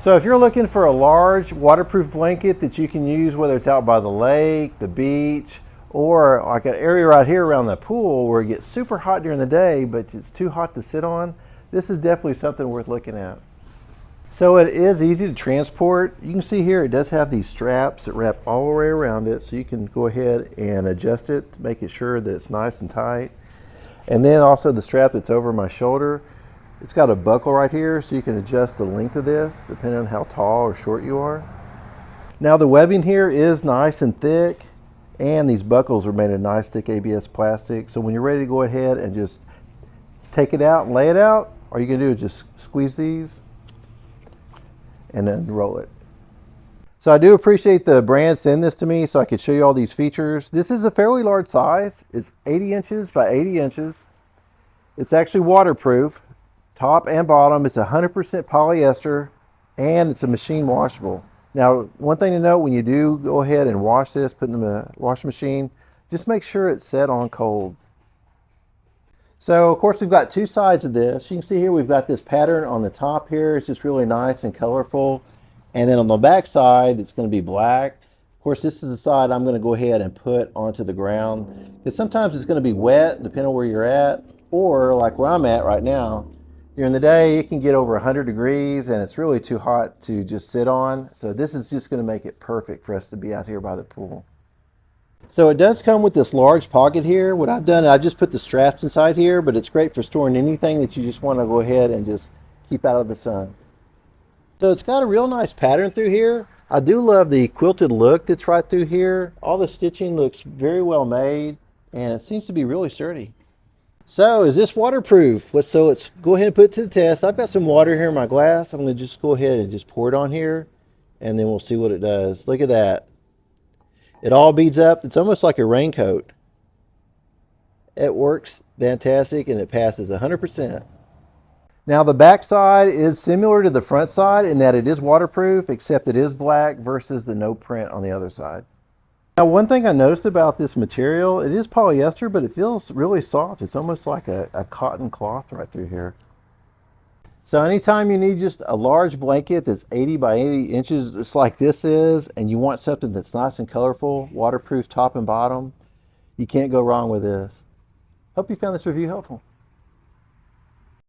So if you're looking for a large waterproof blanket that you can use, whether it's out by the lake, the beach, or like an area right here around the pool where it gets super hot during the day, but it's too hot to sit on, this is definitely something worth looking at. So it is easy to transport. You can see here it does have these straps that wrap all the way around it, so you can go ahead and adjust it to make it sure that it's nice and tight. And then also the strap that's over my shoulder, it's got a buckle right here, so you can adjust the length of this depending on how tall or short you are. Now the webbing here is nice and thick, and these buckles are made of nice thick ABS plastic. So when you're ready to go ahead and just take it out and lay it out, all you can do is just squeeze these and then roll it. So I do appreciate the brand sending this to me so I could show you all these features. This is a fairly large size. It's 80 inches by 80 inches. It's actually waterproof, top and bottom. It's 100% polyester, and it's a machine washable. Now, one thing to note, when you do go ahead and wash this, put it in the washing machine, just make sure it's set on cold. So of course we've got two sides of this. You can see here we've got this pattern on the top here. It's just really nice and colorful. And then on the back side, it's going to be black. Of course, this is the side I'm going to go ahead and put onto the ground, because sometimes it's going to be wet depending on where you're at, or like where I'm at right now. During the day, it can get over 100 degrees and it's really too hot to just sit on. So this is just going to make it perfect for us to be out here by the pool. So it does come with this large pocket here. What I've done, I've just put the straps inside here, but it's great for storing anything that you just want to go ahead and just keep out of the sun. So it's got a real nice pattern through here. I do love the quilted look that's right through here. All the stitching looks very well made, and it seems to be really sturdy. So is this waterproof? Let's go ahead and put it to the test. I've got some water here in my glass. I'm going to just go ahead and just pour it on here, and then we'll see what it does. Look at that. It all beads up. It's almost like a raincoat. It works fantastic, and it passes 100%. Now the back side is similar to the front side in that it is waterproof, except it is black versus the no print on the other side. Now one thing I noticed about this material, it is polyester, but it feels really soft. It's almost like a cotton cloth right through here. So anytime you need just a large blanket that's 80 by 80 inches, just like this is, and you want something that's nice and colorful, waterproof top and bottom, you can't go wrong with this. Hope you found this review helpful.